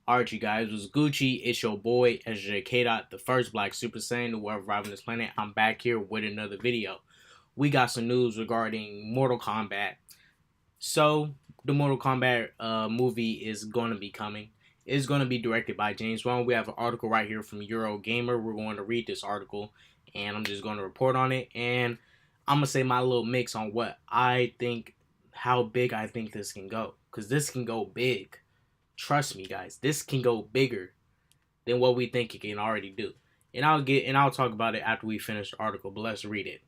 Alright, you guys, it was Gucci. It's your boy, SJ K-Dot, the first Black Super Saiyan to ever arrive on this planet. I'm back here with another video. We got some news regarding Mortal Kombat. So, the Mortal Kombat movie is going to be coming. It's going to be directed by James Wan. We have an article right here from Eurogamer. We're going to read this article, and I'm just going to report on it. And I'm going to say my little mix on what I think, how big I think this can go. Because this can go big. Trust me, guys, this can go bigger than what we think it can already do. And I'll talk about it after we finish the article, but let's read it.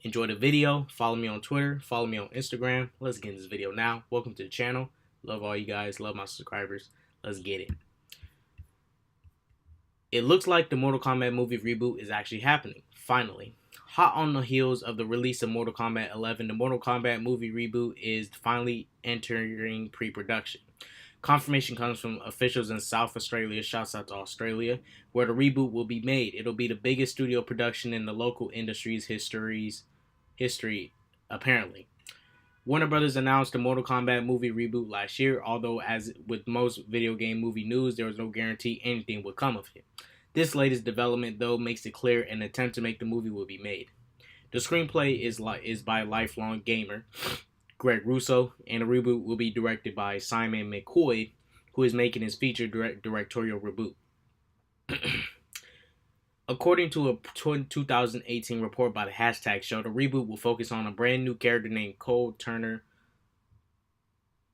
Enjoy the video. Follow me on Twitter. Follow me on Instagram. Let's get in this video now. Welcome to the channel. Love all you guys. Love my subscribers. Let's get it. It looks like the Mortal Kombat movie reboot is actually happening. Finally. Hot on the heels of the release of Mortal Kombat 11, the Mortal Kombat movie reboot is finally entering pre-production. Confirmation comes from officials in South Australia, shouts out to Australia, where the reboot will be made. It'll be the biggest studio production in the local industry's history, apparently. Warner Brothers announced the Mortal Kombat movie reboot last year, although as with most video game movie news, there was no guarantee anything would come of it. This latest development, though, makes it clear an attempt to make the movie will be made. The screenplay is by lifelong gamer Greg Russo, and the reboot will be directed by Simon McCoy, who is making his feature directorial reboot. According to a 2018 report by the Hashtag Show, the reboot will focus on a brand new character named Cole Turner.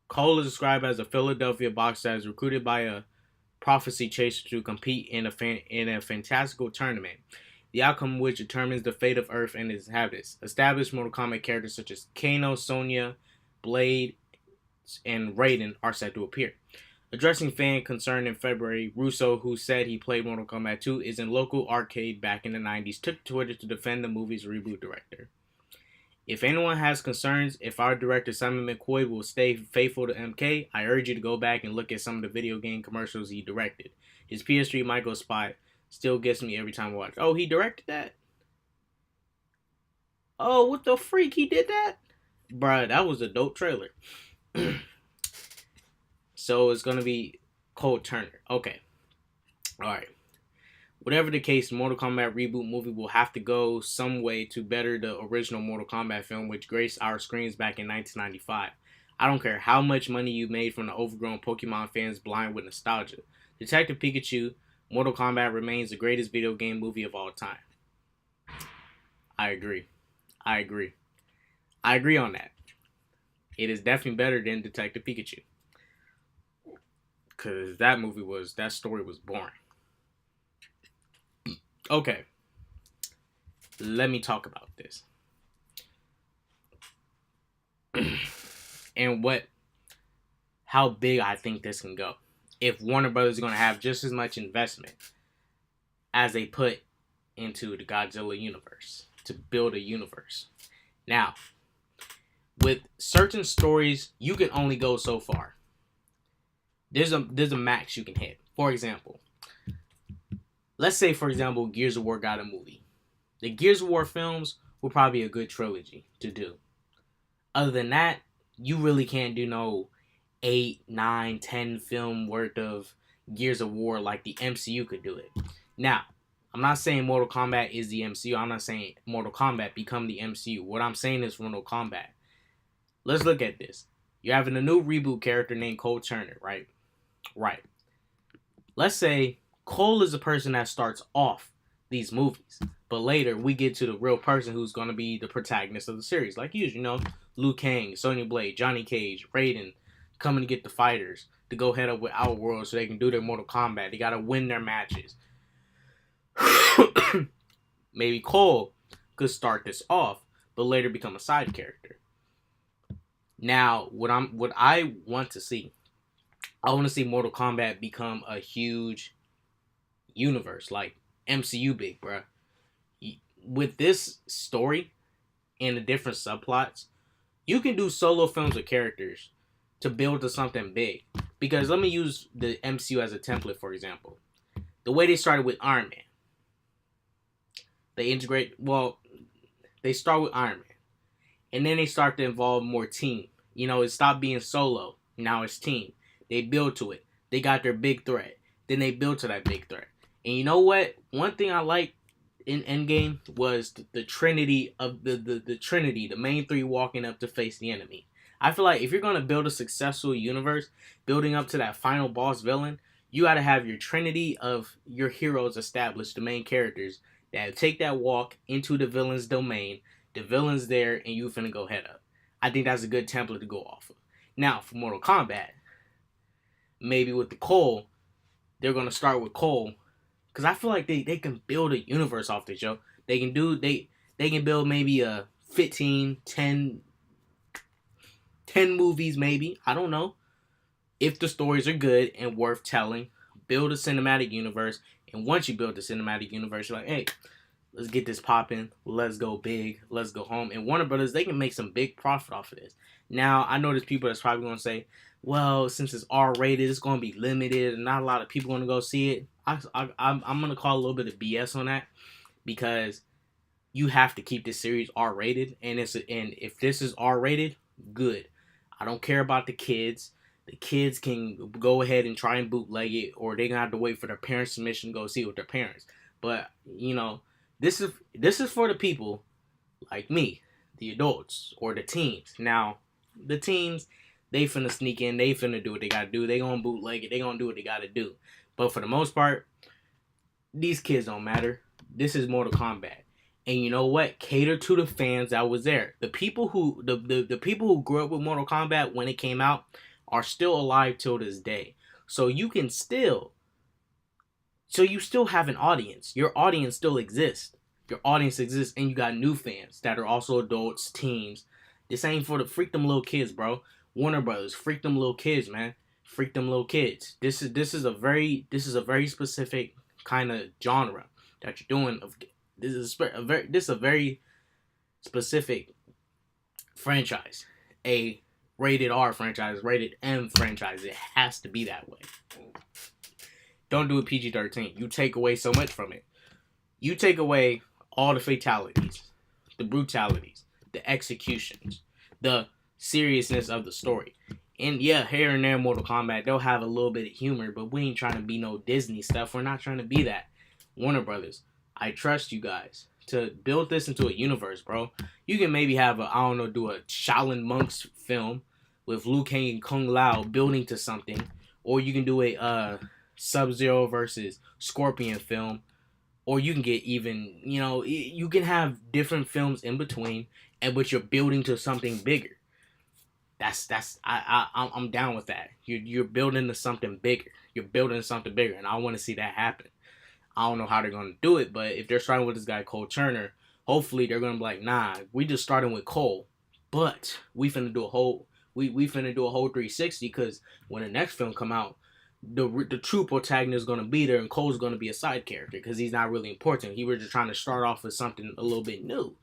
Cole is described as a Philadelphia boxer that is recruited by a prophecy chaser to compete in a fantastical tournament, the outcome of which determines the fate of Earth and its inhabitants. Established Mortal Kombat characters such as Kano, Sonya, Blade, and Raiden are set to appear. Addressing fan concern in February, Russo, who said he played Mortal Kombat 2, is in local arcade back in the 90s, took to Twitter to defend the movie's reboot director. If anyone has concerns if our director Simon McCoy will stay faithful to MK, I urge you to go back and look at some of the video game commercials he directed. His PS3 micro spot still gets me every time I watch. Oh, he directed that? Oh, what the freak? He did that? Bruh, that was a dope trailer. So it's going to be Cole Turner. Okay. Alright. Whatever the case, Mortal Kombat reboot movie will have to go some way to better the original Mortal Kombat film, which graced our screens back in 1995. I don't care how much money you made from the overgrown Pokemon fans blind with nostalgia. Detective Pikachu, Mortal Kombat remains the greatest video game movie of all time. I agree. I agree on that. It is definitely better than Detective Pikachu. Because that story was boring. Okay. Let me talk about this. And how big I think this can go. If Warner Brothers is going to have just as much investment as they put into the Godzilla universe to build a universe. Now, with certain stories, you can only go so far. There's a max you can hit. For example, let's say, for example, Gears of War got a movie. The Gears of War films will probably be a good trilogy to do. Other than that, you really can't do no 8, 9, 10 film worth of Gears of War like the MCU could do it. Now, I'm not saying Mortal Kombat is the MCU. I'm not saying Mortal Kombat become the MCU. What I'm saying is Mortal Kombat. Let's look at this. You're having a new reboot character named Cole Turner, right? Right. Let's say Cole is the person that starts off these movies. But later, we get to the real person who's going to be the protagonist of the series. Like usual, Liu Kang, Sonya Blade, Johnny Cage, Raiden, coming to get the fighters to go head up with our world so they can do their Mortal Kombat. They got to win their matches. Maybe Cole could start this off, but later become a side character. Now, what I want to see, I want to see Mortal Kombat become a huge universe, like MCU big, bruh. With this story and the different subplots, you can do solo films with characters to build to something big. Because let me use the MCU as a template, for example. The way they started with Iron Man. They start with Iron Man. And then they start to involve more team. It stopped being solo. Now it's team. They build to it. They got their big threat. Then they built to that big threat. And you know what? One thing I like in Endgame was the trinity of the trinity, the main three walking up to face the enemy. I feel like if you're gonna build a successful universe, building up to that final boss villain, you gotta have your trinity of your heroes established, the main characters that take that walk into the villain's domain. The villain's there, and you finna go head up. I think that's a good template to go off of. Now for Mortal Kombat, maybe with the Cole, they're gonna start with Cole. Cause I feel like they can build a universe off this, yo. They can build maybe a 15, 10 movies maybe. I don't know. If the stories are good and worth telling, build a cinematic universe. And once you build the cinematic universe, you're like, hey, let's get this popping. Let's go big. Let's go home. And Warner Brothers, they can make some big profit off of this. Now, I know there's people that's probably going to say, well, since it's R-rated, it's going to be limited and not a lot of people going to go see it. I'm going to call a little bit of BS on that because you have to keep this series R-rated. And if this is R-rated, good. I don't care about the kids. The kids can go ahead and try and bootleg it, or they're going to have to wait for their parents' submission to go see it with their parents. But, you know, this is for the people like me, the adults, or the teens. Now, the teens, they finna sneak in, they finna do what they gotta do. They gonna bootleg it, they gonna do what they gotta do. But for the most part, these kids don't matter. This is Mortal Kombat. And you know what? Cater to the fans that was there. The people who the people who grew up with Mortal Kombat when it came out are still alive till this day. So you still have an audience. Your audience still exists. Your audience exists, and you got new fans that are also adults, teens. This ain't for the freak them little kids, bro. Warner Brothers, freak them little kids, man. Freak them little kids. This is a very specific kind of genre that you're doing. This is a very specific franchise, a rated R franchise, rated M franchise. It has to be that way. Don't do a PG-13. You take away so much from it. You take away all the fatalities, the brutalities, the executions, the seriousness of the story. And yeah, here and there, Mortal Kombat, they'll have a little bit of humor, but we ain't trying to be no Disney stuff. We're not trying to be that. Warner Brothers, I trust you guys to build this into a universe, bro. You can maybe have do a Shaolin Monks film with Liu Kang and Kung Lao building to something, or you can do a Sub-Zero versus Scorpion film, or you can get even, you can have different films in between, but you're building to something bigger. I'm down with that. You're building to something bigger. You're building something bigger, and I want to see that happen. I don't know how they're going to do it, but if they're starting with this guy Cole Turner, hopefully they're going to be like, nah, we just starting with Cole, but we finna do a whole 360, because when the next film come out, the true protagonist is going to be there, and Cole's going to be a side character because he's not really important. He was just trying to start off with something a little bit new.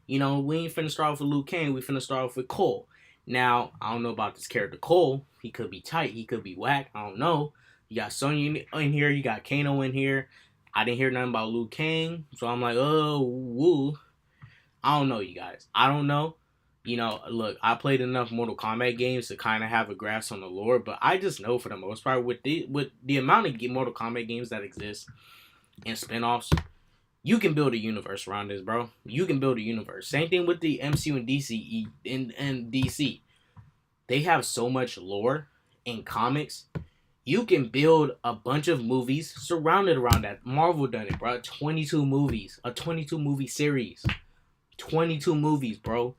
We ain't finna start off with Liu Kang. We finna start off with Cole. Now, I don't know about this character Cole. He could be tight. He could be whack. I don't know. You got Sonya in here. You got Kano in here. I didn't hear nothing about Liu Kang. So I'm like, oh, woo. I don't know, you guys. I don't know. Look, I played enough Mortal Kombat games to kind of have a grasp on the lore, but I just know for the most part, with the amount of Mortal Kombat games that exist and spin-offs, you can build a universe around this, bro. You can build a universe. Same thing with the MCU and DC. And DC. They have so much lore in comics. You can build a bunch of movies surrounded around that. Marvel done it, bro. 22 movies. A 22 movie series. 22 movies, bro.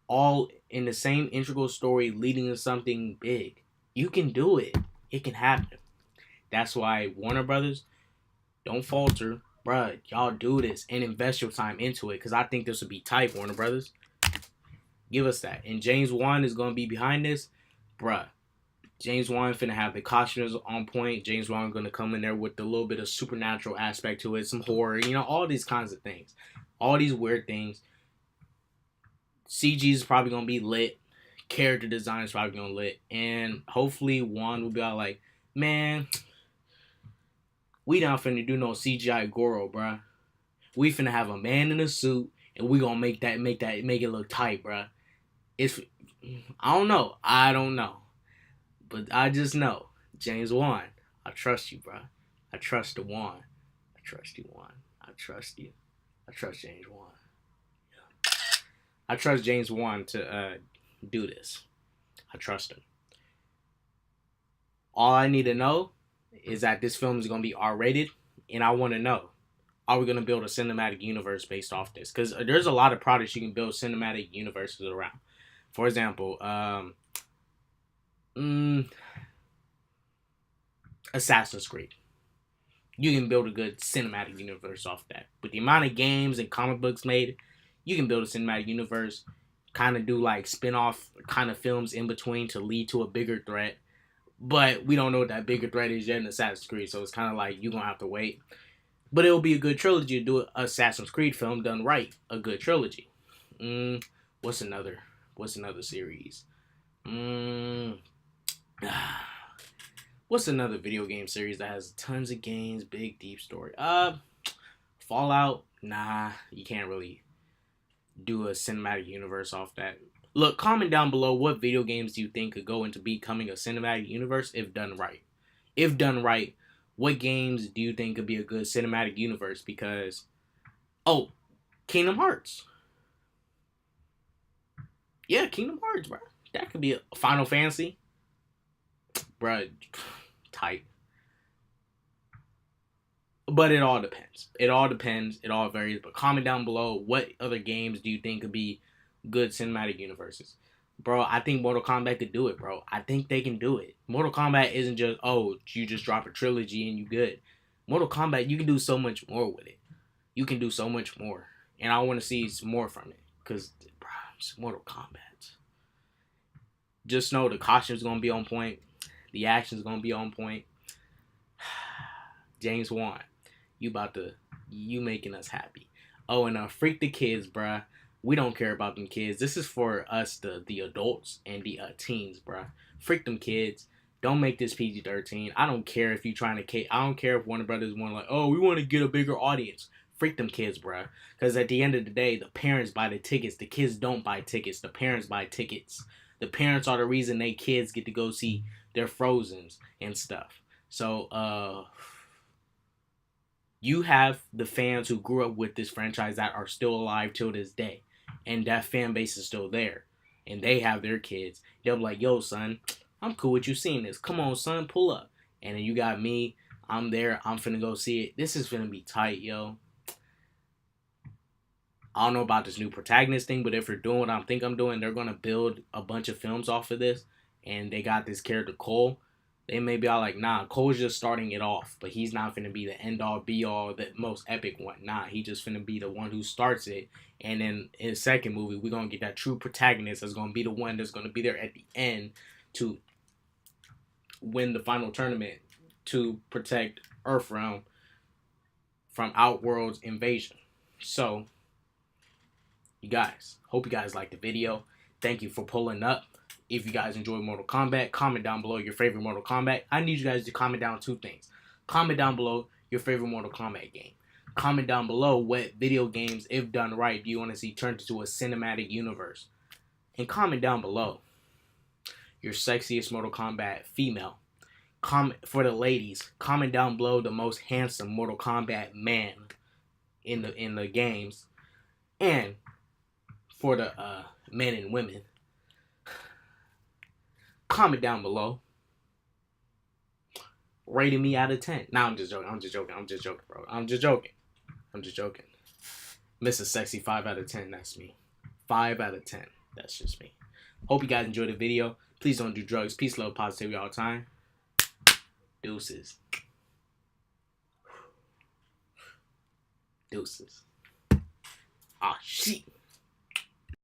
All in the same integral story leading to something big. You can do it. It can happen. That's why Warner Brothers, don't falter. Bruh, y'all do this and invest your time into it, because I think this would be tight, Warner Brothers. Give us that. And James Wan is going to be behind this. Bruh, James Wan finna have the costumes on point. James Wan going to come in there with a little bit of supernatural aspect to it, some horror, all these kinds of things. All these weird things. CG is probably going to be lit. Character design is probably going to lit. And hopefully Wan will be all like, man, we not finna do no CGI Goro, bruh. We finna have a man in a suit, and we gonna make it look tight, bruh. I don't know. But I just know James Wan I trust you, bro. I trust the one. I trust you, one. I trust you. I trust James Wan. I trust James Wan to do this. I trust him. All I need to know is that this film is going to be R-rated, and I want to know, are we going to build a cinematic universe based off this? Because there's a lot of products you can build cinematic universes around. For example, Assassin's Creed. You can build a good cinematic universe off that. With the amount of games and comic books made, you can build a cinematic universe, kind of do like spin-off kind of films in between to lead to a bigger threat. But we don't know what that bigger threat is yet in Assassin's Creed, so it's kind of like you're going to have to wait. But it'll be a good trilogy to do an Assassin's Creed film done right. A good trilogy. What's another series? What's another video game series that has tons of games, big, deep story? Fallout? Nah, you can't really do a cinematic universe off that. Look, comment down below what video games do you think could go into becoming a cinematic universe if done right. If done right, what games do you think could be a good cinematic universe? Because, Kingdom Hearts. Yeah, Kingdom Hearts, bro. That could be a Final Fantasy. Bruh, tight. But it all depends. It all depends. It all varies. But comment down below what other games do you think could be good cinematic universes. Bro, I think Mortal Kombat could do it, bro. I think they can do it. Mortal Kombat isn't just, you just drop a trilogy and you good. Mortal Kombat, you can do so much more with it. You can do so much more. And I want to see more from it. Because, bro, it's Mortal Kombat. Just know the costume's going to be on point. The action's going to be on point. James Wan, you making us happy. Oh, and freak the kids, bruh. We don't care about them kids. This is for us, the adults and the teens, bruh. Freak them kids. Don't make this PG-13. I don't care if you trying to. I don't care if Warner Brothers want we want to get a bigger audience. Freak them kids, bruh. Because at the end of the day, the parents buy the tickets. The kids don't buy tickets. The parents buy tickets. The parents are the reason they kids get to go see their Frozens and stuff. So, you have the fans who grew up with this franchise that are still alive till this day. And that fan base is still there. And they have their kids. They'll be like, yo, son, I'm cool with you seeing this. Come on, son, pull up. And then you got me. I'm there. I'm finna go see it. This is finna be tight, yo. I don't know about this new protagonist thing, but if they're doing what I think I'm doing, they're going to build a bunch of films off of this. And they got this character, Cole. They may be all like, nah, Cole's just starting it off. But he's not finna be the end-all, be-all, the most epic one. Nah, he just finna be the one who starts it. And then in the second movie, we're going to get that true protagonist that's going to be the one that's going to be there at the end to win the final tournament to protect Earthrealm from Outworld's invasion. So, you guys, hope you guys liked the video. Thank you for pulling up. If you guys enjoy Mortal Kombat, comment down below your favorite Mortal Kombat. I need you guys to comment down 2 things. Comment down below your favorite Mortal Kombat game. Comment down below what video games, if done right, do you want to see turned into a cinematic universe. And comment down below your sexiest Mortal Kombat female. Comment for the ladies. Comment down below the most handsome Mortal Kombat man in the games. And for the men and women, comment down below. Rating me out of 10. Nah, I'm just joking, bro. I'm just joking. Mr. Sexy 5 out of 10. That's me. 5 out of 10. That's just me. Hope you guys enjoyed the video. Please don't do drugs. Peace, love, positivity all the time. Deuces. Deuces. Ah, shit.